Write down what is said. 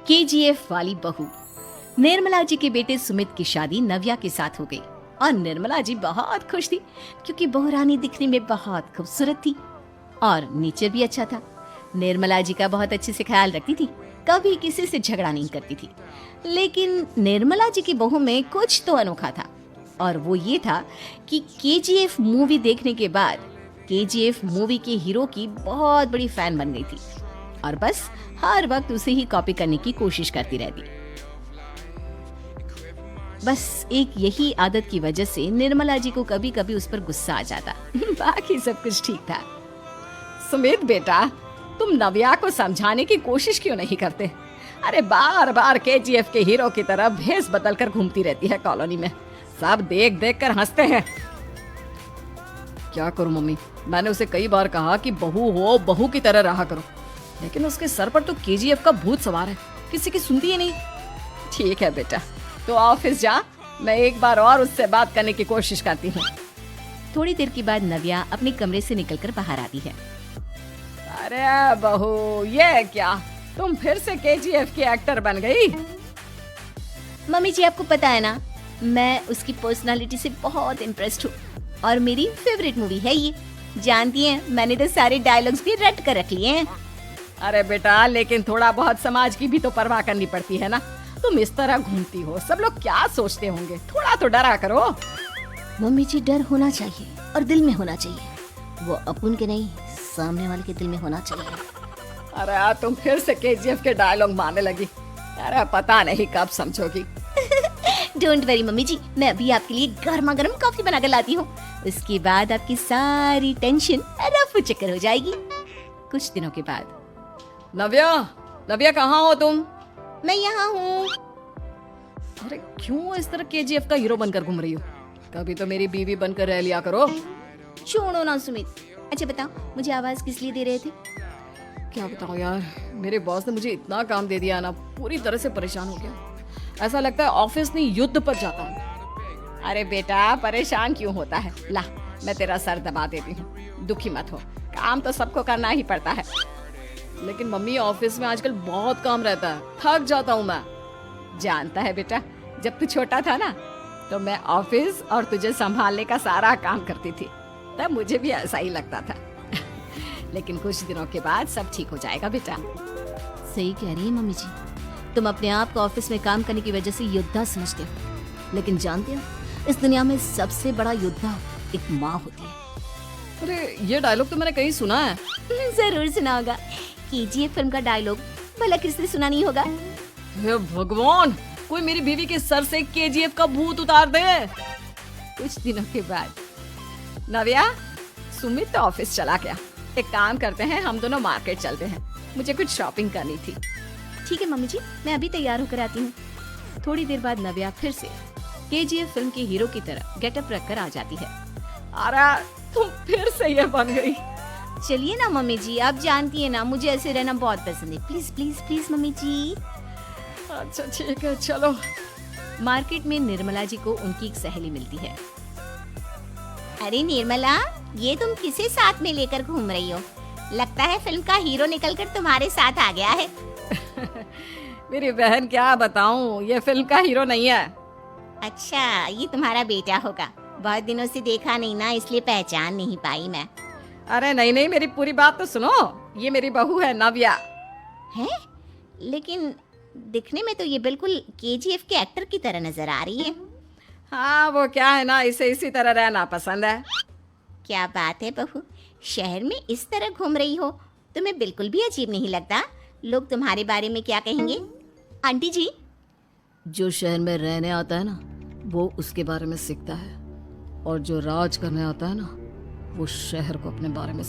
KGF वाली बहू। निर्मला जी के बेटे सुमित की शादी नव्या के साथ हो गई और निर्मला जी बहुत खुश थी क्योंकि बहू रानी दिखने में बहुत खूबसूरत थी और नेचर भी अच्छा था। निर्मला जी का बहुत अच्छे से ख्याल रखती थी, कभी किसी से झगड़ा नहीं करती थी। लेकिन निर्मला जी की बहू में कुछ तो अनोखा था और वो ये था कि केजीएफ मूवी देखने के बाद केजीएफ मूवी के हीरो की बहुत बड़ी फैन बन गई थी और बस हर वक्त उसे ही कॉपी करने की कोशिश करती रहती। बस एक यही आदत की वजह से निर्मला जी को कभी कभी उस पर गुस्सा आ जाता। बाकी सब कुछ ठीक था। सुमित बेटा, तुम नव्या को समझाने की कोशिश क्यों नहीं करते? अरे बार बार केजीएफ के हीरो की तरह भेस बदल कर घूमती रहती है कॉलोनी में, सब देख देख कर हंसते हैं। क्या करूं मम्मी, मैंने उसे कई बार कहा कि बहू हो, बहू की तरह रहा करो, लेकिन उसके सर पर तो केजीएफ का भूत सवार है, किसी की सुनती ही नहीं। ठीक है बेटा, तो ऑफिस जा, मैं एक बार और उससे बात करने की कोशिश करती हूँ। थोड़ी देर के बाद नव्या अपने कमरे से निकलकर बाहर आती है। अरे बहू, ये क्या, तुम फिर से केजीएफ की एक्टर बन गई? मम्मी जी, आपको पता है ना, मैं उसकी पर्सनालिटी से बहुत इम्प्रेस्ड हूँ और मेरी फेवरेट मूवी है ये। जानती हैं, मैंने तो सारे डायलॉग्स भी रट कर रख लिए हैं। अरे बेटा, लेकिन थोड़ा बहुत समाज की भी तो परवाह करनी पड़ती है ना। तुम इस तरह घूमती हो, सब लोग क्या सोचते होंगे, थोड़ा तो डरा करो। मम्मी जी, डर होना चाहिए और दिल में होना चाहिए, वो अपन के नहीं सामने वाले के दिल में होना चाहिए। अरे तुम फिर से केजीएफ के डायलॉग मारने लगी। अरे पता नहीं कब समझोगी। डोंट वरी मम्मी जी, मैं अभी आपके लिए गर्मा गर्म कॉफी बना कर लाती हूँ। उसके बाद आपकी सारी टेंशन रफू चक्कर हो जाएगी। कुछ दिनों के बाद। नव्या, नव्या कहाँ हो तुम? मैं यहाँ हूँ। अरे क्यों इस तरह केजीएफ का हीरो बनकर घूम रही हो? कभी तो मेरी बीवी बनकर रह लिया करो। छोड़ो ना सुमित। अच्छा बताओ, मुझे आवाज किस लिए दे रहे थे? क्या बताऊं यार, मेरे बॉस ने मुझे इतना काम दे दिया ना, पूरी तरह से परेशान हो गया। ऐसा लगता है ऑफिस नहीं युद्ध पर जाता हूँ। अरे बेटा, परेशान क्यों होता है? ला, मैं तेरा सर दबा देती हूँ, दुखी मत हो, काम तो सबको करना ही पड़ता है। लेकिन मम्मी, ऑफिस में आजकल बहुत काम रहता है, थक जाता हूँ मैं। जानता है बेटा, जब तू छोटा था ना, तो मैं ऑफिस और तुझे संभालने का सारा काम करती थी, तब मुझे भी ऐसा ही लगता था। लेकिन कुछ दिनों के बाद सब ठीक हो जाएगा बेटा। सही कह रही है मम्मी जी, तुम अपने आप को ऑफिस में काम करने की वजह से योद्धा समझते हो, लेकिन जानते हो, इस दुनिया में सबसे बड़ा योद्धा एक माँ होती है। अरे ये डायलॉग तो मैंने कहीं सुना है। जरूर सुना होगा, केजीएफ फिल्म का डायलॉग, भला किसने सुना नहीं होगा? हे भगवान, कोई मेरी बीवी के सर से केजीएफ का भूत उतार दे। कुछ दिनों के बाद। नव्या, सुमित तो ऑफिस चला गया, एक काम करते हैं, हम दोनों मार्केट चलते हैं, मुझे कुछ शॉपिंग करनी थी। ठीक है मम्मी जी, मैं अभी तैयार होकर आती हूँ। थोड़ी देर बाद नव्या फिर से केजीएफ फिल्म के हीरो की तरह गेटअप रखकर आ जाती है। अरे तुम फिर से ये बन गई। चलिए ना मम्मी जी, आप जानती है ना, मुझे ऐसे रहना बहुत पसंद है। प्लीज प्लीज प्लीज मम्मी जी। अच्छा ठीक है, चलो। मार्केट में निर्मला जी को उनकी एक सहेली मिलती है। अरे निर्मला, ये तुम किसे साथ में लेकर घूम रही हो? लगता है फिल्म का हीरो निकलकर तुम्हारे साथ आ गया है। मेरी बहन, क्या बताऊं, ये फिल्म का हीरो नहीं है। अच्छा, ये तुम्हारा बेटा होगा, बहुत दिनों से देखा नहीं ना, इसलिए पहचान नहीं पाई मैं। अरे नहीं नहीं, मेरी पूरी बात तो सुनो, ये मेरी बहू है नव्या। है? लेकिन दिखने में तो ये बिल्कुल केजीएफ के एक्टर की तरह नजर आ रही है। हाँ, वो क्या है ना, इसे इसी तरह रहना पसंद है। क्या बात है बहू, शहर में इस तरह घूम रही हो, तुम्हें बिल्कुल भी अजीब नहीं लगता? लोग तुम्हारे बारे में क्या कहेंगे? आंटी जी, जो शहर में रहने आता है ना, वो उसके बारे में सीखता है, और जो राज करने आता है ना, वो शहर को अपने बारे में